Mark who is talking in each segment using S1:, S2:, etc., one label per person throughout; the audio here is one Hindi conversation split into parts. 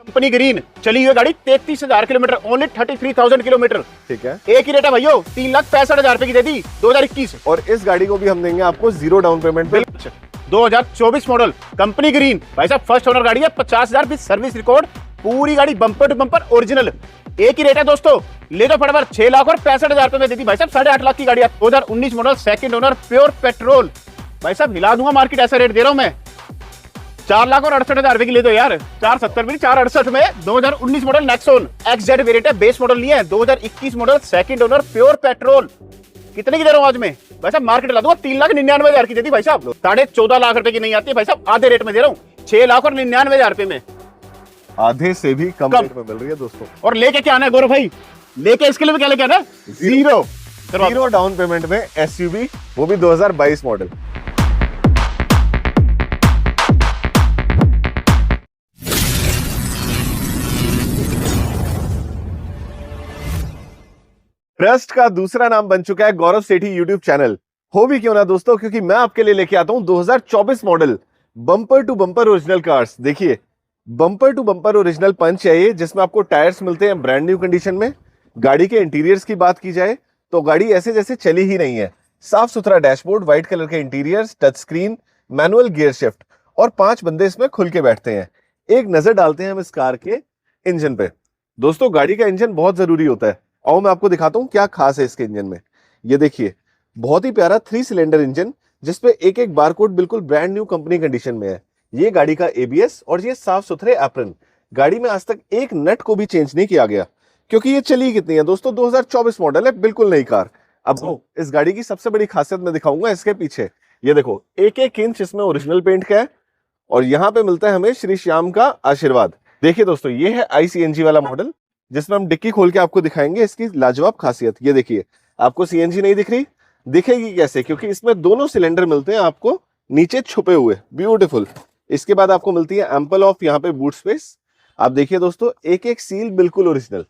S1: कंपनी ग्रीन चली हुई गाड़ी 33,000 किलोमीटर, ओनली 33,000 किलोमीटर।
S2: ठीक है,
S1: एक ही रेट है भाइयों, 3,65,000 रुपए की दे दी 2021।
S2: और इस गाड़ी को भी हम देंगे आपको 0 डाउन पेमेंट पे।
S1: 2024 मॉडल कंपनी ग्रीन भाई साहब, फर्स्ट ओनर गाड़ी है, 50,000 विद सर्विस रिकॉर्ड, पूरी गाड़ी बम्पर टू बम्पर ओरिजिनल। एक ही रेट है दोस्तों, ले दो फटाफट 6,65,000 रुपए में दे दी भाई साहब, 8.5 लाख की गाड़ी है। 2019 model, second owner, pure petrol. भाई साहब हिला दूंगा मार्केट, ऐसा रेट दे रहा हूं मैं। 4,68,000 रुपए की ले दो यार, 470 में 468 में। 2019 मॉडल नेक्सॉन XZ वेरिएंट है, बेस मॉडल नहीं है। 2021 model, second owner, pure petrol. कितने की दे रहा हूं आज में भाई साहब? मार्केट ला दूंगा 3,99,000 की दे दी भाई साहब, 14.5 लाख रुपए की नहीं आती भाई साहब, आधे रेट में दे रहा हूं, 6,99,000 रुपए में।
S2: आधे से भी कम रेट में मिल रही है दोस्तों।
S1: और लेके क्या आना है गौरव भाई? लेके इसके लिए क्या लेके आना है?
S2: 0 डाउन पेमेंट में SUV, वो भी 2022 मॉडल। ट्रस्ट का दूसरा नाम बन चुका है गौरव सेठी यूट्यूब चैनल। हो भी क्यों ना दोस्तों, क्योंकि मैं आपके लिए लेके आता हूं 2024 model bumper to bumper original cars. देखिए, bumper to bumper original Punch है ये, जिसमें आपको टायर्स मिलते हैं ब्रांड न्यू कंडीशन में। गाड़ी के इंटीरियर्स की बात की जाए तो गाड़ी ऐसे जैसे चली ही नहीं है। साफ सुथरा डैशबोर्ड, व्हाइट कलर के interiors, touch screen, manual gear shift, और 5 बंदे इसमें खुल के बैठते हैं। एक नजर डालते हैं हम इस कार के इंजन पे। दोस्तों गाड़ी का इंजन बहुत जरूरी होता है। आओ मैं आपको दिखाता हूं क्या खास है इसके इंजन में। ये देखिए, बहुत ही प्यारा 3 सिलेंडर इंजन, जिसपे एक एक बारकोड बिल्कुल ब्रांड न्यू कंपनी कंडीशन में है। ये गाड़ी का ABS और ये साफ सुथरे एप्रन। गाड़ी में आज तक एक नट को भी चेंज नहीं किया गया, क्योंकि ये चली कितनी है दोस्तों, 2024 मॉडल है, बिल्कुल नई कार। अब इस गाड़ी की सबसे बड़ी खासियत मैं दिखाऊंगा इसके पीछे। ये देखो, एक एक इंच इसमें ओरिजिनल पेंट का है, और यहाँ पे मिलता है हमें श्री श्याम का आशीर्वाद। देखिए दोस्तों, ये है ICNG वाला मॉडल, जिसमें हम डिक्की खोल के आपको दिखाएंगे इसकी लाजवाब खासियत। ये देखिए, आपको CNG नहीं दिख रही, दिखेगी कैसे? क्योंकि इसमें दोनों सिलेंडर मिलते हैं आपको नीचे छुपे हुए, ब्यूटीफुल। इसके बाद आपको मिलती है एम्पल ऑफ यहाँ पे बूट स्पेस। आप देखिए दोस्तों, एक एक सील बिल्कुल ओरिजिनल,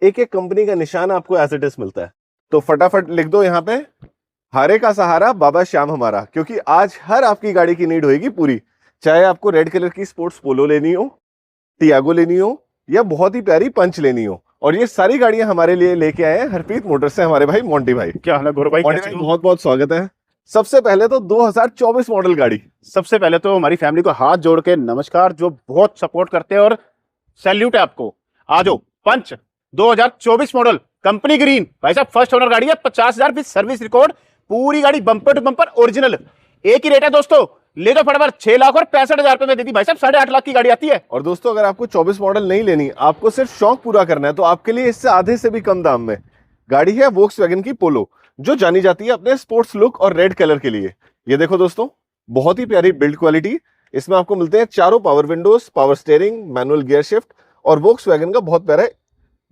S2: एक एक कंपनी का निशान आपको एज इट इज मिलता है। तो फटाफट लिख दो यहाँ पे, हारे का सहारा बाबा श्याम हमारा, क्योंकि आज हर आपकी गाड़ी की नीड होगी पूरी। चाहे आपको रेड कलर की स्पोर्ट्स पोलो लेनी हो, टियागो लेनी हो, या बहुत ही प्यारी पंच लेनी हो। और ये सारी गाड़ियां हमारे लिए लेके आए हैं हरप्रीत मोटर्स से हमारे भाई मोंटी भाई।
S1: क्या हाल है गौरव भाई?
S2: बहुत बहुत स्वागत है। सबसे पहले तो 2024 मॉडल गाड़ी।
S1: सबसे पहले तो हमारी फैमिली को हाथ जोड़ के नमस्कार, जो बहुत सपोर्ट करते हैं, और सैल्यूट है आपको। आ जाओ, पंच 2024 मॉडल कंपनी ग्रीन भाई साहब, फर्स्ट ओनर गाड़ी है, 50,000 विद सर्विस रिकॉर्ड, पूरी गाड़ी बम्पर टू बम्पर ओरिजिनल। एक ही रेट है दोस्तों, ले दो फटाफट 6,65,000 रुपए में दे दी भाई साहब, 8.5 लाख की गाड़ी आती है।
S2: और दोस्तों अगर आपको 24 मॉडल नहीं लेनी, आपको सिर्फ शौक पूरा करना है, तो आपके लिए इससे आधे से भी कम दाम में गाड़ी है वोक्सवैगन की पोलो, जो जानी जाती है अपने स्पोर्ट्स लुक और रेड कलर के लिए। ये देखो दोस्तों, बहुत ही प्यारी बिल्ड क्वालिटी। इसमें आपको मिलते हैं चारों power Windows, power steering, manual gear shift, और वोक्सवैगन का बहुत प्यारा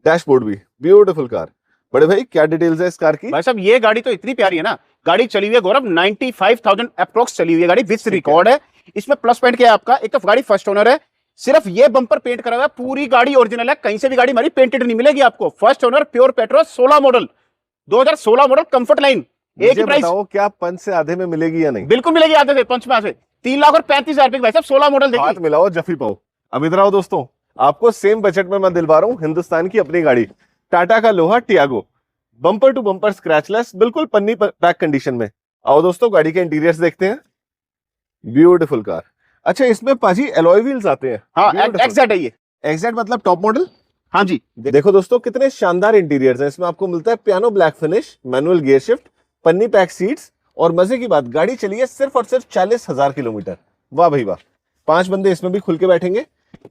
S2: डैशबोर्ड भी। Beautiful car. बड़े भाई क्या डिटेल्स है इस कार की?
S1: भाई साहब ये गाड़ी तो इतनी प्यारी है ना, गाड़ी चली हुई है गौरव 95,000 अप्रोक्स चली हुई है गाड़ी, विथ रिकॉर्ड है। इसमें प्लस पॉइंट क्या है आपका? एक तो गाड़ी फर्स्ट ओनर है, सिर्फ ये बम्पर पेंट करा हुआ है, पूरी गाड़ी ओरिजिनल है, कहीं से भी गाड़ी हमारी पेंटेड नहीं मिलेगी आपको। First owner, pure petrol, 16 model, 2016 model, comfort line. एक ही प्राइस।
S2: क्या पंच से आधे में मिलेगी या नहीं?
S1: बिल्कुल मिलेगी आधे से, पंच में आधे। 3,35,000 रुपए भाई साहब, 16 मॉडल देखिए।
S2: हाथ मिलाओ जफी पाओ। अब इधर आओ दोस्तों, आपको सेम बजट में मैं दिलवा रहा हूं हिंदुस्तान की अपनी गाड़ी, टाटा का लोहा Tiago, bumper to bumper scratchless, बिल्कुल पन्नी पैक कंडीशन में। आओ दोस्तों गाड़ी के इंटीरियर्स देखते हैं। Beautiful car. अच्छा, इसमें पाजी एलॉय व्हील्स आते हैं।
S1: हाँ, XZ है ये।
S2: XZ मतलब टॉप मॉडल।
S1: हाँ जी,
S2: देखो दोस्तों कितने शानदार इंटीरियर्स हैं। इसमें आपको मिलता है piano black finish, manual gear shift, पन्नी पैक सीट्स, और मजे की बात, गाड़ी चली है सिर्फ और सिर्फ 40,000 किलोमीटर। वाह भाई वाह। 5 बंदे इसमें भी खुल के बैठेंगे।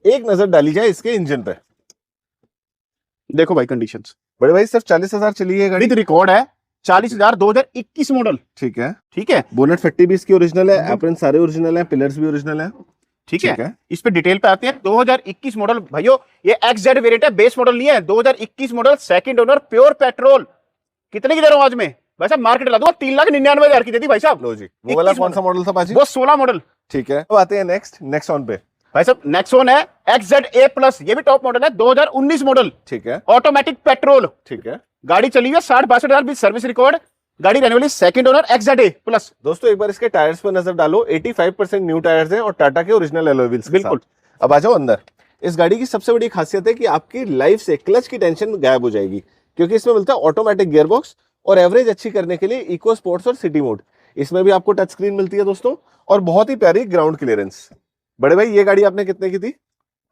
S2: एक नजर डाली जाए इसके इंजन पे,
S1: देखो भाई कंडीशंस।
S2: बड़े भाई सिर्फ 40,000 चली है गाड़ी,
S1: विद रिकॉर्ड है, 40,000, 2021 मॉडल।
S2: ठीक है,
S1: ठीक है।
S2: बोनट फट्टी भी इसकी ओरिजिनल है, एप्रन सारे ओरिजिनल है, पिलर्स भी ओरिजिनल है।
S1: ठीक है। इस पे डिटेल पे आते हैं। 2021 मॉडल भाइयों, ये XZ वेरिएंट है, बेस मॉडल नहीं है। 2021 model, second owner, pure petrol. कितने की दे रहा हूं आज में भाई साहब? मार्केट ला दूंगा 3,99,000 की दे दी भाई साहब।
S2: लो जी, वो वाला कौन सा मॉडल था बाजी?
S1: वो 16 मॉडल।
S2: ठीक है, अब आते हैं नेक्सॉन पे।
S1: भाई साहब नेक्सॉन है XZA+, ये भी टॉप मॉडल है, 2019 मॉडल।
S2: ठीक है,
S1: ऑटोमेटिक पेट्रोल।
S2: ठीक है।
S1: गाड़ी चली है 60-62,000 भी सर्विस रिकॉर्ड, गाड़ी रहने वाली सेकंड ओनर XZA+।
S2: दोस्तों एक बार इसके टायर्स पर नजर डालो, 85% न्यू टायर्स हैं और टाटा के ओरिजिनल एलॉय व्हील्स।
S1: बिल्कुल।
S2: अब आ जाओ अंदर। इस गाड़ी की सबसे बड़ी खासियत है कि आपकी लाइफ से क्लच की टेंशन गायब हो जाएगी, क्योंकि इसमें मिलता है ऑटोमेटिक गियरबॉक्स और एवरेज अच्छी करने के लिए इको स्पोर्ट्स और सिटी मोड। इसमें भी आपको टच स्क्रीन मिलती है दोस्तों, और बहुत ही प्यारी ग्राउंड क्लियरेंस। बड़े भाई ये गाड़ी आपने कितने की थी?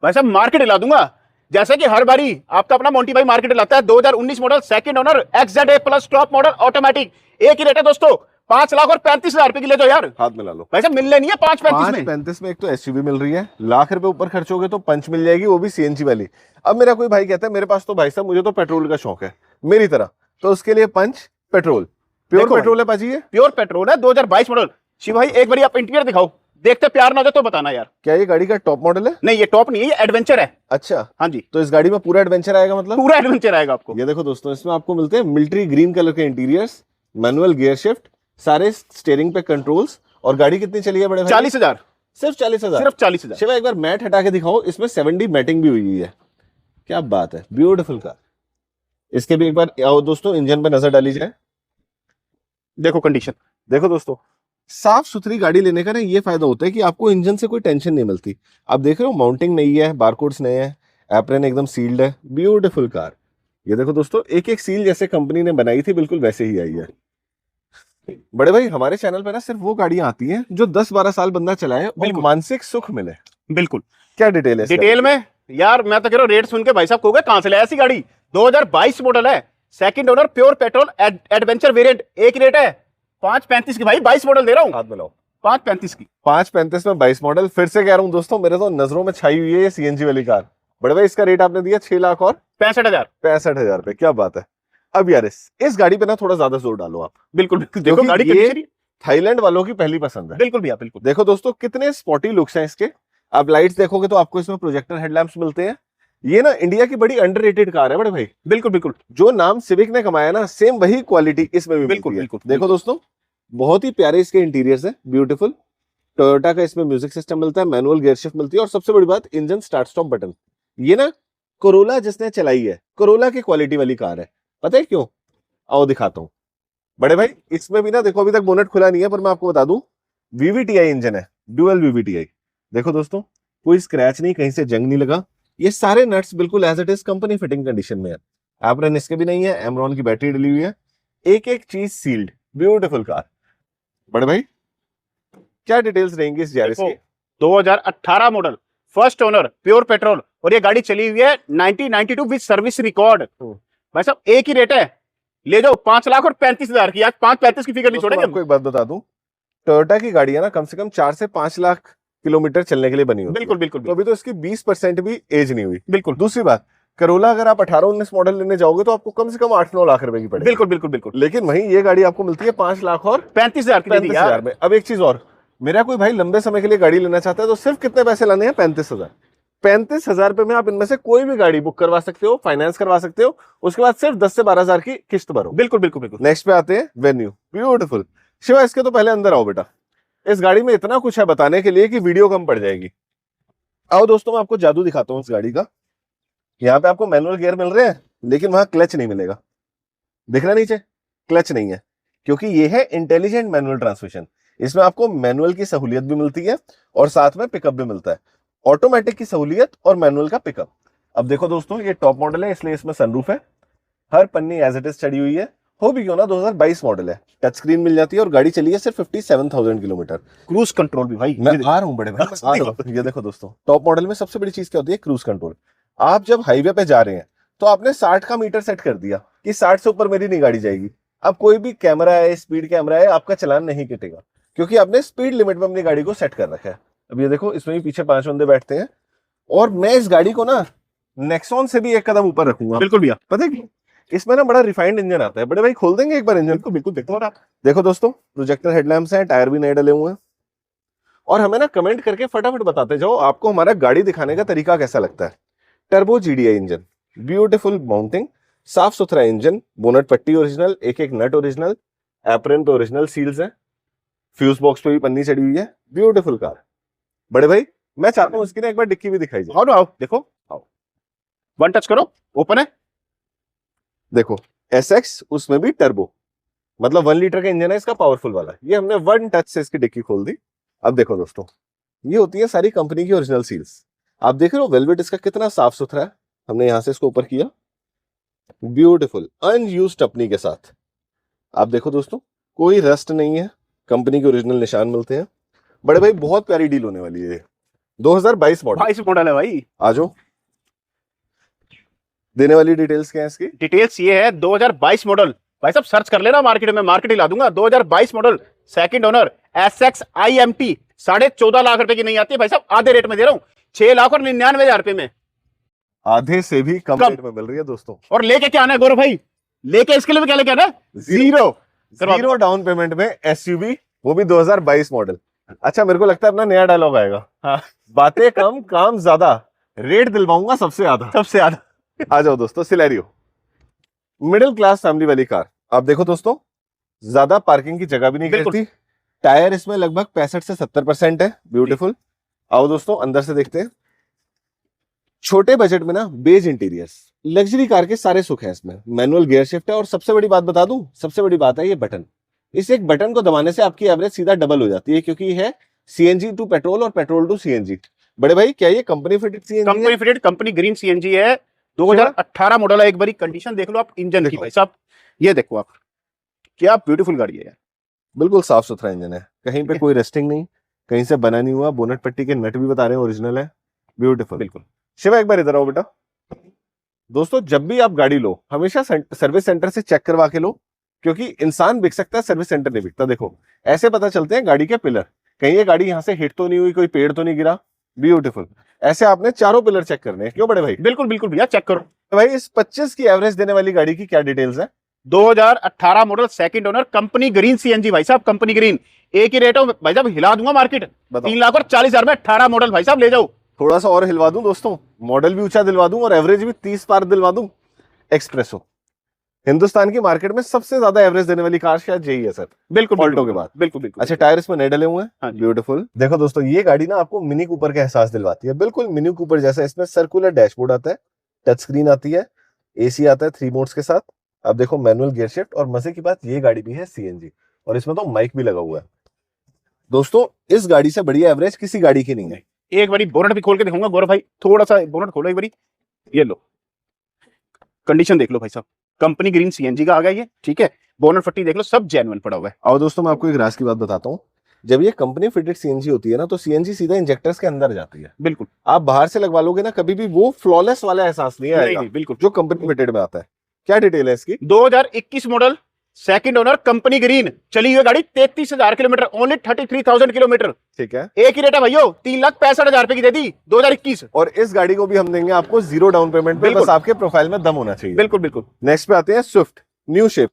S1: भाई साहब मार्केट हिला दूंगा, जैसे कि हर बारी आपका अपना मोंटी भाई मार्केट हिलाता है। 2019 model, second owner, XZA plus top model automatic, एक ही रेट है दोस्तों, 5,35,000 रुपए की ले जाओ यार।
S2: हाथ मिला लो
S1: भाई साहब मिलने नहीं है 5,35 में।
S2: 5,35 में एक तो एसयूवी मिल रही है, लाख रुपए ऊपर खर्चोगे तो पंच मिल जाएगी, वो भी सीएनजी वाली। अब मेरा कोई भाई कहता है मेरे पास तो भाई साहब मुझे तो पेट्रोल का शौक है मेरी तरह, तो उसके लिए पंच पेट्रोल, प्योर पेट्रोल है पाजी, ये
S1: प्योर पेट्रोल है, 2022 मॉडल। शिव भाई एक बार आप इंटीरियर दिखाओ, देखते प्यार ना हो जाए तो बताना यार।
S2: क्या ये गाड़ी का टॉप मॉडल है?
S1: नहीं ये टॉप नहीं है, ये एडवेंचर है।
S2: अच्छा
S1: हाँ जी,
S2: तो इस गाड़ी में पूरा एडवेंचर आएगा मतलब?
S1: पूरा एडवेंचर आएगा आपको।
S2: ये देखो दोस्तों, इसमें आपको मिलते हैं मिलिट्री ग्रीन कलर के इंटीरियर्स, मैनुअल गियर शिफ्ट, सारे स्टीयरिंग पे कंट्रोल्स। और गाड़ी कितनी चली है बड़े भाई?
S1: 40,000,
S2: सिर्फ 40,000।
S1: सिर्फ 40,000।
S2: शिवा एक बार मैट हटा के दिखाओ, इसमें 7D मैटिंग भी हुई है, क्या बात है, ब्यूटीफुल कार। इसके भी एक बार आओ दोस्तों इंजन पे नजर डाली जाए,
S1: देखो कंडीशन,
S2: देखो दोस्तों साफ सुथरी गाड़ी लेने का ना ये फायदा होता है कि आपको इंजन से कोई टेंशन नहीं मिलती। आप देख रहे हो माउंटिंग नई है, बारकोड्स नए हैं, एप्रन एकदम सील्ड है, ब्यूटीफुल कार। ये देखो दोस्तों एक एक सील जैसे कंपनी ने बनाई थी बिल्कुल वैसे ही आई है। बड़े भाई हमारे चैनल पे ना सिर्फ वो गाड़ियां आती हैं जो 10-12 साल बंदा चलाए और मानसिक सुख मिले।
S1: बिल्कुल।
S2: क्या डिटेल है
S1: डिटेल में यार, मैं तो कह रहा हूँ रेट सुन के भाई साहब कहोगे कहां से लाया ऐसी गाड़ी। 2022 मॉडल है, second owner, pure petrol, adventure variant, एक रेट है 5,35 की। भाई 22 मॉडल दे रहा हूँ,
S2: हाथ मिलाओ,
S1: 5,35 की।
S2: 5,35 में 22 मॉडल। फिर से कह रहा हूँ दोस्तों, मेरे तो नजरों में छाई हुई है ये सीएनजी वाली कार। बड़े भाई इसका रेट आपने दिया 6 लाख और
S1: 65,000
S2: रुपए, क्या बात है। अब यार इस गाड़ी पे ना थोड़ा ज्यादा जोर डालो आप।
S1: बिल्कुल बिल्कुल, देखो गाड़ी
S2: ये
S1: कंडीशन
S2: थाईलैंड वालों की पहली पसंद है।
S1: बिल्कुल भैया बिल्कुल।
S2: देखो दोस्तों कितने स्पॉटी लुक्स हैं इसके। आप लाइट्स देखोगे तो आपको इसमें प्रोजेक्टर हेडलैम्प्स मिलते हैं। ये ना इंडिया की बड़ी अंडररेटेड कार है बड़े भाई।
S1: बिल्कुल बिल्कुल,
S2: जो नाम सिविक ने कमाया ना, सेम वही क्वालिटी इसमें भी
S1: बिल्कुल
S2: मिलती है।
S1: बिल्कुल।
S2: देखो दोस्तों बहुत ही प्यारे इसके इंटीरियर्स है, ब्यूटीफुल। टोयोटा का इसमें म्यूजिक सिस्टम मिलता है, मैनुअल गियर शिफ्ट मिलती है, और सबसे बड़ी बात इंजन स्टार्ट स्टॉप बटन। ये ना कोरोला जिसने चलाई है, कोरोला की क्वालिटी वाली कार है। पता है क्यों? आओ दिखाता हूं बड़े भाई। इसमें भी ना देखो अभी तक बोनेट खुला नहीं है, पर मैं आपको बता दूं VVTi इंजन है, ड्यूअल VVTi। देखो दोस्तों कोई स्क्रैच नहीं, कहीं से जंग नहीं लगा। ये सारे नट्स बिल्कुल as it is company fitting condition में है। एप्रन इसके भी नहीं है, एमरॉन की बैटरी डली हुई है, एक एक चीज सील्ड, ब्यूटीफुल कार। बड़े भाई क्या डिटेल्स रहेंगी इस यारिस की?
S1: 2018 model, first owner, pure petrol, और ये गाड़ी चली हुई है 1992 विद सर्विस रिकॉर्ड। भाई साहब एक ही रेट है, ले जाओ 5,35,000 की। आज 5,35 की फिगर नहीं छोड़ेंगे।
S2: आपको एक बात बता दूं, टोयोटा की गाड़ियां ना कम से कम 4 से 5 लाख किलोमीटर चलने के लिए बनी होती है।
S1: बिल्कुल बिल्कुल।
S2: तो अभी तो इसकी 20% भी एज नहीं हुई।
S1: बिल्कुल।
S2: दूसरी बात, करोला अगर आप 18-19 मॉडल लेने जाओगे तो आपको कम से कम 8-9 लाख रुपए की पड़ेगी।
S1: बिल्कुल बिल्कुल बिल्कुल।
S2: लेकिन वहीं ये गाड़ी आपको मिलती है 5 लाख और
S1: 35,000 की।
S2: 35,000 में। अब एक चीज और, मेरा कोई भाई लंबे समय के लिए गाड़ी लेना चाहता है तो सिर्फ कितने पैसे लाने हैं? 35,000। 35,000 रुपए में आप इनमें से कोई भी गाड़ी बुक करवा सकते हो, फाइनेंस करवा सकते हो। उसके बाद सिर्फ 10 से 12,000 की किस्त भरो।
S1: बिल्कुल बिल्कुल बिल्कुल।
S2: नेक्स्ट पे आते हैं वेन्यू, ब्यूटीफुल। शिवा इसके तो पहले अंदर आओ बेटा, इस गाड़ी में इतना कुछ है बताने के लिए कि वीडियो कम पड़ जाएगी। आओ दोस्तों मैं आपको जादू दिखाता हूँ इस गाड़ी का। यहाँ पे आपको मैनुअल गियर मिल रहे हैं, लेकिन वहां क्लच नहीं मिलेगा। दिख रहा नीचे? क्लच नहीं है, क्योंकि ये है इंटेलिजेंट मैनुअल ट्रांसमिशन। इसमें आपको मैनुअल की सहूलियत भी मिलती है और साथ में पिकअप भी मिलता है, ऑटोमेटिक की सहूलियत और मैनुअल का पिकअप। अब देखो दोस्तों ये टॉप मॉडल है, इसलिए इसमें सनरूफ है, हर पन्नी एज इट इज चढ़ी हुई है। हो भी क्यों ना 2022 मॉडल है, टच स्क्रीन मिल जाती है और गाड़ी चली है सिर्फ 57,000 किलोमीटर।
S1: क्रूज कंट्रोल भी भाई,
S2: मैं आ रहा हूं बड़े भाई, मैं आ रहा हूं। ये देखो दोस्तों टॉप मॉडल में सबसे बड़ी चीज क्या होती है? Cruise control. आप जब हाईवे पे जा रहे हैं तो आपने 60 का मीटर सेट कर दिया कि 60 से ऊपर मेरी नहीं गाड़ी जाएगी। अब कोई भी कैमरा है, स्पीड कैमरा है, आपका चलान नहीं कटेगा, क्योंकि आपने स्पीड लिमिट में अपनी गाड़ी को सेट कर रखा है। अब ये देखो इसमें भी पीछे 5 बंदे बैठते हैं, और मैं इस गाड़ी को ना नेक्सॉन से भी एक कदम ऊपर रखूंगा।
S1: बिल्कुल भैया।
S2: पता है कि इसमें ना बड़ा रिफाइंड इंजन आता है। बड़े भाई खोल देंगे एक बार इंजन को?
S1: बिल्कुल देखो आप।
S2: देखो दोस्तों प्रोजेक्टर हेडलैम्प्स हैं, टायर भी नए डले हुए हैं। और हमें ना कमेंट करके फटाफट बताते जाओ आपको हमारा गाड़ी दिखाने का तरीका कैसा लगता है। Turbo GDI engine, beautiful mounting, साफ सुथरा इंजन, बोनट पट्टी ओरिजिनल, एक एक नट ओरिजिनल, एप्रन पे ओरिजिनल सील्स है, फ्यूज बॉक्स पे भी पन्नी चढ़ी हुई है, ब्यूटीफुल कार। बड़े भाई मैं चाहता हूँ इसकी ना एक बार डिक्की भी दिखाई जाए।
S1: आओ ना, आओ देखो, आओ वन टच करो, ओपन है।
S2: देखो SX उसमें भी टर्बो, मतलब 1 लीटर का इंजन है इसका, पावरफुल वाला। ये हमने 1 टच से इसकी डिक्की खोल दी। अब देखो दोस्तों ये होती है सारी कंपनी की ओरिजिनल सील्स। आप देख रहे हो वेलवेट इसका कितना साफ सुथरा है। हमने यहां से इसको ऊपर किया, ब्यूटीफुल अनयूज्ड अपनी के साथ। आप देखो दोस्तों, कोई रस्ट नहीं है, कंपनी के ओरिजिनल निशान मिलते हैं। बड़े भाई बहुत प्यारी डील होने वाली है ये। 2022 मॉडल,
S1: 22 मॉडल है भाई।
S2: आ जाओ, देने वाली डिटेल्स क्या है इसकी?
S1: डिटेल्स ये है 2022 मॉडल। भाई साहब सर्च कर लेना मार्केट में, मार्केट हिला दूंगा। 2022 model, second owner, SX IMT, 14.5 lakh रुपए की नहीं आती है भाई साहब, आधे रेट में दे रहा हूं, 6,99,000 रुपए में,
S2: आधे से भी कम रेट में मिल रही है दोस्तों।
S1: और लेके क्या आना है गौरव भाई? लेके इसके लिए भी क्या लेके आना है?
S2: जीरो डाउन पेमेंट में SUV, वो भी 2022 मॉडल। अच्छा, मेरे को लगता है अपना नया डायलॉग आएगा।
S1: हाँ।
S2: बातें कम काम ज्यादा, रेट दिलवाऊंगा सबसे ज्यादा।
S1: सबसे ज्यादा।
S2: आ जाओ दोस्तों, सिलेरियो मिडिल क्लास फैमिली वाली कार। आप देखो दोस्तों, ज्यादा पार्किंग की जगह भी नहीं गिरती। टायर इसमें लगभग 65 से 70% है, ब्यूटीफुल। आओ दोस्तों अंदर से देखते हैं। छोटे बजट में ना बेज इंटीरियर्स, लग्जरी कार के सारे सुख हैं इसमें। मैनुअल गियर शिफ्ट है, और सबसे बड़ी बात बता दूं, सबसे बड़ी बात है ये बटन। इस एक बटन को दबाने से आपकी एवरेज सीधा डबल हो जाती है, क्योंकि ये है CNG टू पेट्रोल और पेट्रोल टू CNG। बड़े भाई, क्या ये कंपनी फिटेड CNG है?
S1: Company fitted, company green CNG है। 2018 मॉडल है। एक बारी कंडीशन देख लो आप इंजन की भाई साहब, ये देखो आप, क्या ब्यूटीफुल गाड़ी है यार।
S2: बिल्कुल साफ सुथरा इंजन है, कहीं पे कोई रेस्टिंग नहीं, कहीं से बना नहीं हुआ। बोनट पट्टी के नट भी बता रहे हैं ओरिजिनल है, ब्यूटीफुल।
S1: बिल्कुल।
S2: शिवा एक बार इधर आओ बेटा। दोस्तों जब भी आप गाड़ी लो, हमेशा सर्विस सेंटर से चेक करवा के लो, क्योंकि इंसान बिक सकता है, सर्विस सेंटर नहीं बिकता। देखो ऐसे पता चलते हैं गाड़ी के पिलर, कहीं ये गाड़ी यहाँ से हिट तो नहीं हुई, कोई पेड़ तो नहीं गिरा, ब्यूटीफुल। ऐसे आपने चारों पिलर चेक करने हैं, क्यों बड़े भाई?
S1: बिल्कुल बिल्कुल भैया, चेक करो।
S2: तो भाई इस 25 की एवरेज देने वाली गाड़ी की क्या डिटेल्स है?
S1: 2018 model, second owner, company green CNG भाई साहब, कंपनी ग्रीन। एक ही रेट हो भाई साहब, हिला दूंगा मार्केट। 3,40,000 में 18 मॉडल भाई साहब, ले जाओ।
S2: थोड़ा सा और हिलवा दूं दोस्तों, मॉडल भी ऊंचा दिलवा दूं और एवरेज भी 30 पार दिलवा दूं। एक्सप्रेसो हिंदुस्तान की मार्केट में सबसे ज्यादा एवरेज देने वाली कार शायद यही है सर,
S1: बिल्कुल
S2: ऑल्टो के बाद।
S1: बिल्कुल बिल्कुल।
S2: अच्छा, टायर इसमें नए डले हुए हैं,
S1: हाँ जी।
S2: ब्यूटीफुल। देखो दोस्तों, ये गाड़ी ना आपको मिनी कूपर का एहसास दिलवाती है, बिल्कुल मिनी कूपर जैसा। इसमें सर्कुलर डैशबोर्ड आता है, टच स्क्रीन आती है, AC आता है 3 मोड्स के साथ। अब देखो मैनुअल गियर शिफ्ट, और मजे की बात, ये गाड़ी भी है CNG, और इसमें तो माइक भी लगा हुआ है। दोस्तों इस गाड़ी से बढ़िया एवरेज किसी गाड़ी की नहीं है।
S1: एक बारी बोनट भी खोल के दिखाऊंगा गौरव भाई, थोड़ा सा बोनट खोलो एक बारी, ये लो, कंडीशन देख लो भाई साहब, कंपनी ग्रीन CNG का आ गया ये, ठीक है। बोनट फट्टी देख लो, सब जेन्युइन पड़ा हुआ है।
S2: और दोस्तों मैं आपको एक राज की बात बताता हूँ, जब ये कंपनी फिटेड CNG होती है ना, तो CNG सीधा इंजेक्टर्स के अंदर जाती है।
S1: बिल्कुल।
S2: आप बाहर से लगवा लोगे ना, कभी भी वो फ्लॉलेस वाला एहसास नहीं आएगा,
S1: नहीं, बिल्कुल
S2: जो कंपनी फिटेड में आता है। क्या डिटेल है इसकी?
S1: 2021 model, second owner, company green, चली हुई गाड़ी 33,000 किलोमीटर, ओनली 33,000 किलोमीटर।
S2: ठीक है,
S1: एक ही रेट है भाइयों, 3,65,000 रुपए की दे दी 2021।
S2: और इस गाड़ी को भी हम देंगे आपको जीरो डाउन पेमेंट पे, बस आपके प्रोफाइल में दम होना चाहिए।
S1: बिल्कुल बिल्कुल।
S2: नेक्स्ट पे आते हैं Swift, new shape,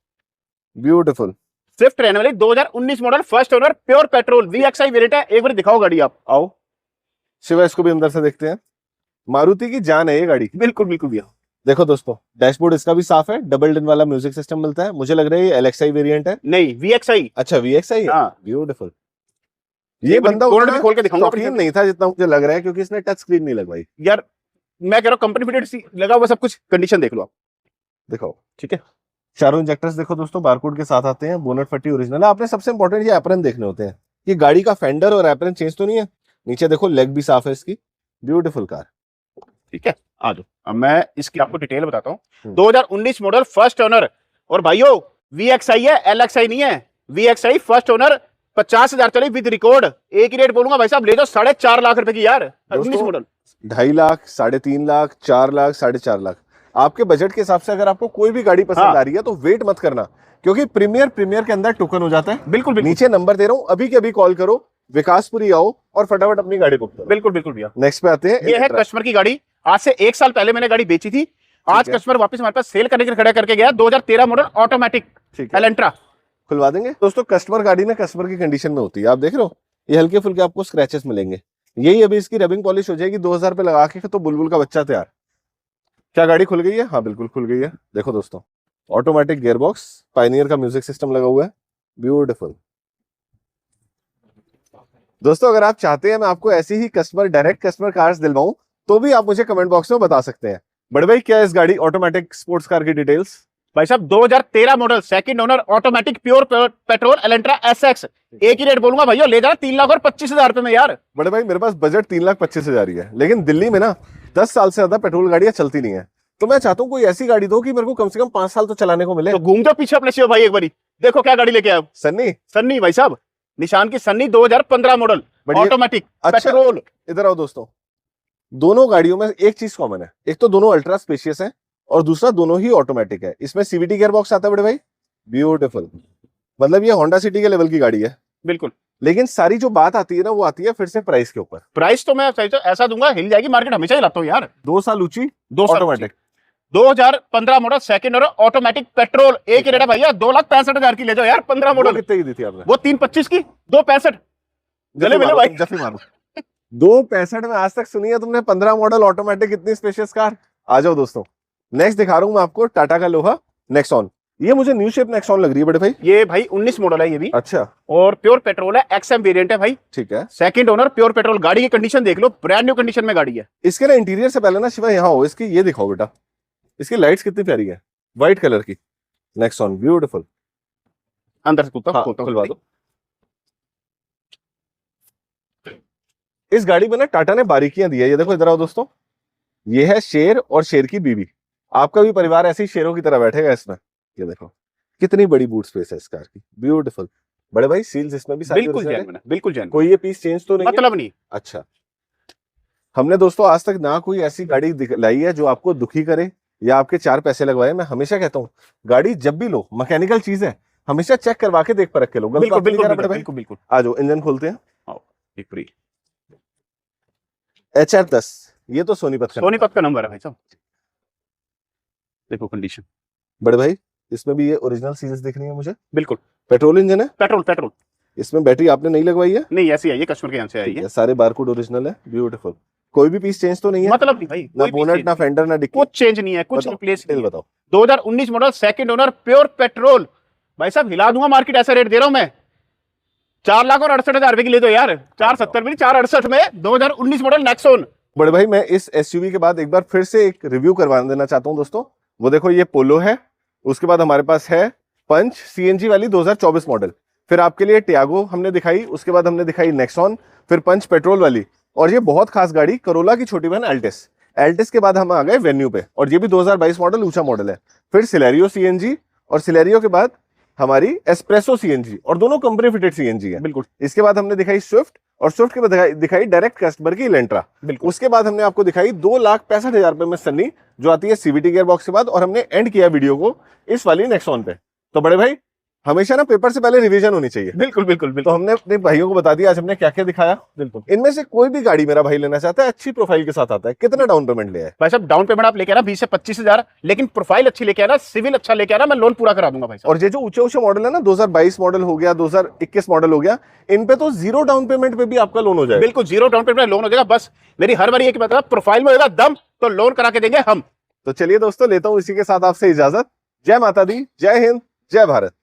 S2: beautiful.
S1: Swift रहने वाली 2019 model, first owner, pure petrol, VXI variant है। एक बार दिखाओ गाड़ी आप, आओ
S2: शिवा इसको भी अंदर से देखते हैं। मारुति की जान है ये गाड़ी।
S1: बिल्कुल बिल्कुल भैया।
S2: देखो दोस्तों, डैशबोर्ड इसका भी साफ है, डबल डिन वाला म्यूजिक सिस्टम मिलता है। मुझे लग रहा है ये LXI वेरिएंट है।
S1: नहीं, VXI।
S2: अच्छा, VXI है,
S1: हाँ।
S2: ब्यूटीफुल। ये बंदा
S1: भी खोल के दिखाऊंगा,
S2: शौकीन नहीं था जितना मुझे लग रहा है, क्योंकि इसने टच स्क्रीन नहीं लगवाई।
S1: यार मैं कह रहा हूँ कंपनी फिटेड लगा हुआ सब कुछ, कंडीशन देख लो आप,
S2: दिखाओ,
S1: ठीक है।
S2: चारों इंजेक्टर्स देखो दोस्तों, बारकोड के साथ आते हैं, बोनट फट्टी ओरिजिनल है। आपने सबसे इंपॉर्टेंट ये एप्रन देखने होते हैं कि गाड़ी का फेंडर और एप्रन चेंज तो नहीं है। नीचे देखो, लेग भी साफ है इसकी, ब्यूटीफुल कार।
S1: ठीक है, आ जाओ, अब मैं इसकी आपको डिटेल बताता हूँ। 2019 मॉडल, फर्स्ट ओनर, और भाइयों VXI है, LXI नहीं है। VXI फर्स्ट ओनर, 50,000 चली विद रिकॉर्ड। एक ही रेट बोलूंगा भाई साहब, ले जाओ 4.5 लाख रुपए की यार। 19 मॉडल
S2: 2.5 लाख, 3.5 लाख, 4 लाख, 4.5 लाख, आपके बजट के हिसाब से अगर आपको कोई भी गाड़ी पसंद आ रही है तो वेट मत करना, क्योंकि प्रीमियर के अंदर टोकन हो जाता है।
S1: बिल्कुल बिल्कुल।
S2: नीचे नंबर दे रहा हूं, अभी के अभी कॉल करो, विकासपुरी आओ और फटाफट अपनी गाड़ी बुक करो।
S1: बिल्कुल बिल्कुल भैया।
S2: नेक्स्ट पे आते हैं,
S1: ये है कस्टमर की गाड़ी। आज से 1 साल पहले मैंने गाड़ी बेची थी, आज कस्टमर वापस हमारे पास सेल करने के लिए खड़ा करके गया। 2013 मॉडल, ऑटोमेटिक, एलेंट्रा।
S2: खुलवा देंगे दोस्तों। कस्टमर गाड़ी ना कस्टमर की कंडीशन में होती है। आप देख रहे हो, ये हल्के फुल्के आपको स्क्रैचेस मिलेंगे, यही अभी इसकी रबिंग पॉलिश हो जाएगी। 2,000 रुपए लगा के तो बुलबुल का बच्चा तैयार। क्या गाड़ी खुल गई है? हाँ बिल्कुल खुल गई है। देखो दोस्तों, ऑटोमेटिक गियर बॉक्स, पायनियर का म्यूजिक सिस्टम लगा हुआ है, ब्यूटीफुल। दोस्तों अगर आप चाहते हैं मैं आपको ऐसी ही डायरेक्ट कस्टमर कार्स दिलवाऊं, तो भी आप मुझे कमेंट बॉक्स में बता सकते हैं। बड़े भाई, क्या इस गाड़ी ऑटोमेटिक स्पोर्ट्स कार की डिटेल्स?
S1: भाई साहब 2013 model, second owner, automatic pure petrol Elantra SX. एक ही रेट बोलूंगा भैया, ले जाना 3,25,000 रुपए में यार।
S2: बड़े भाई मेरे पास बजट 3,25,000 ही है, लेकिन दिल्ली में ना 10 साल से ज्यादा पेट्रोल गाड़ियां चलती नहीं है, तो मैं चाहता हूँ कोई ऐसी गाड़ी दो कि मेरे को कम से कम 5 साल तो चलाने को मिले।
S1: तो घूम जाओ पीछे अपने शिव भाई एक बारी, देखो क्या गाड़ी लेके आए हो।
S2: सन्नी।
S1: सन्नी भाई साहब, निशान की सन्नी 2015 मॉडल, ऑटोमेटिक पेट्रोल।
S2: इधर आओ दोस्तों, दोनों गाड़ियों में एक चीज कॉमन है, एक तो दोनों अल्ट्रा स्पेशियस है और दूसरा दोनों ही ऑटोमेटिक है। इसमें सीवीटी गियर बॉक्स आता है बड़े भाई, ब्यूटीफुल, मतलब ये होंडा सिटी के लेवल की गाड़ी है
S1: बिल्कुल।
S2: लेकिन सारी जो बात आती है ना वो आती है फिर से प्राइस के ऊपर।
S1: प्राइस तो मैं ऐसा दूंगा, हिल जाएगी मार्केट, हमेशा ही लाता हूँ यार।
S2: 2 साल ऊंची,
S1: 2 साल
S2: automatic,
S1: 2015 model, second owner, automatic petrol. एक ही रेट है भैया, 2,65,000 की ले जाओ यार। 15
S2: वो
S1: मॉडल
S2: कितने की दी थी आपने?
S1: वो 3,25 की, 2,65। गले मिले भाई,
S2: जफी मारो। 2,65 में आज तक सुनी है तुमने 15 मॉडल ऑटोमेटिक इतनी स्पेशियस कार? आ जाओ दोस्तों, नेक्स्ट दिखा रहा हूं मैं आपको टाटा का लोहा नेक्सॉन। ये मुझे न्यू शेप नेक्सॉन लग रही है बड़े भाई।
S1: ये भाई 19 मॉडल है ये भी।
S2: अच्छा।
S1: और प्योर पेट्रोल है, एक्सएम वेरिएंट है भाई।
S2: ठीक है।
S1: Second owner, pure petrol. गाड़ी की कंडीशन देख लो, ब्रांड न्यू कंडीशन में गाड़ी है।
S2: इसके ना इंटीरियर से पहले ना शिवा यहाँ हो, इसकी ये दिखाओ बेटा, इसकी लाइट्स कितनी प्यारी है, व्हाइट कलर की नेक्सॉन, ब्यूटीफुल।
S1: अंदर से
S2: खुलवा दो। इस गाड़ी में ना टाटा ने बारीकियां दी है, ये देखो, इधर आओ दोस्तों, ये है शेर और शेर की बीवी। आपका भी परिवार ऐसे ही शेरों की तरह बैठेगा इसमें। ये देखो कितनी बड़ी बूट स्पेस है इस कार की, ब्यूटीफुल। बड़े भाई सील्स इसमें भी सारी
S1: बिल्कुल
S2: original है?
S1: जेन्युइन है, बिल्कुल जेन्युइन,
S2: कोई ये पीस चेंज तो नहीं
S1: मतलब नहीं।
S2: अच्छा। हमने दोस्तों आज तक ना कोई ऐसी गाड़ी लाई है जो आपको दुखी करे या आपके 4 पैसे लगवाए। मैं हमेशा कहता हूँ गाड़ी जब भी लो, मैकेनिकल चीज है, हमेशा चेक करवा के देख परख के लो।
S1: बिल्कुल बिल्कुल
S2: बिल्कुल बिल्कुल। आ जाओ, इंजन खोलते हैं।
S1: एक फ्री
S2: HR10, ये तो सोनीपत
S1: का नंबर है भाई साहब। देखो कंडीशन।
S2: बड़े भाई इसमें भी ये ओरिजिनल सीरीज दिख रही है मुझे।
S1: बिल्कुल
S2: पेट्रोल इंजन है,
S1: पेट्रोल।
S2: इसमें बैटरी आपने नहीं लगवाई है?
S1: नहीं, ऐसी है, ये कस्टमर के यहाँ से आई है।
S2: सारे बारकोड ओरिजिनल है, ब्यूटीफुल। कोई भी पीस चेंज तो नहीं है?
S1: मतलब नहीं भाई,
S2: ना बोनट, ना फेंडर, ना डिक्की,
S1: कुछ चेंज नहीं है, कुछ रिप्लेस नहीं है।
S2: बताओ।
S1: 2019 model, second owner, pure petrol. भाई साहब हिला दूंगा मार्केट, ऐसा रेट दे रहा हूं मैं। 4,68,000 रुपए की ले दो यार। 4,70 में, 4,68 में 2019 मॉडल नेक्सॉन।
S2: बड़े भाई मैं इस एसयूवी के बाद एक बार फिर से एक रिव्यू करवा देना चाहता हूं दोस्तों। वो देखो ये पोलो है, उसके बाद हमारे पास है पंच सीएनजी वाली 2024 मॉडल, फिर आपके लिए टियागो हमने दिखाई, उसके बाद हमने दिखाई नेक्सॉन, फिर पंच पेट्रोल वाली, और ये बहुत खास गाड़ी करोला की छोटी बहन एल्टिस। एल्टिस के बाद हम आ गए वेन्यू पे, और ये भी 2022 मॉडल ऊंचा मॉडल है। फिर सिलेरियो सीएनजी, और सिलेरियो के बाद हमारी एस्प्रेसो सीएनजी, और दोनों कंपनी फिटेड सीएनजी है।
S1: बिल्कुल।
S2: इसके बाद हमने दिखाई स्विफ्ट, और स्विफ्ट के बाद दिखाई डायरेक्ट कस्टमर की इलेंट्रा।
S1: बिल्कुल।
S2: उसके बाद हमने आपको दिखाई 2,65,000 रुपए में सन्नी, जो आती है सीवीटी गियर बॉक्स के बाद, और हमने एंड किया वीडियो को इस वाली नेक्सॉन पे। तो बड़े भाई हमेशा ना पेपर से पहले रिवीजन होनी चाहिए।
S1: बिल्कुल।
S2: तो हमने अपने भाइयों को बता दिया आज हमने क्या क्या दिखाया।
S1: बिल्कुल।
S2: इनमें से कोई भी गाड़ी मेरा भाई लेना चाहता है, अच्छी प्रोफाइल के साथ आता है, कितना डाउन पेमेंट ले आए?
S1: भाई साहब डाउन पेमेंट आप लेके आना 20 से 25,000, लेकिन प्रोफाइल अच्छी लेके आना, सिविल अच्छा लेके आना, मैं लोन पूरा करा दूंगा भाई साहब।
S2: और ये जो ऊंचे मॉडल है ना, 2022 मॉडल हो गया, 2021 मॉडल हो गया, इन पे तो 0 डाउन पेमेंट पे भी आपका लोन हो जाएगा।
S1: बिल्कुल 0 डाउन पेमेंट लोन हो जाएगा। बस मेरी हर बार ये कि मतलब प्रोफाइल में होगा दम तो लोन करा के देंगे हम।
S2: तो चलिए दोस्तों, लेता हूं इसी के साथ आपसे इजाजत। जय माता दी, जय हिंद, जय भारत।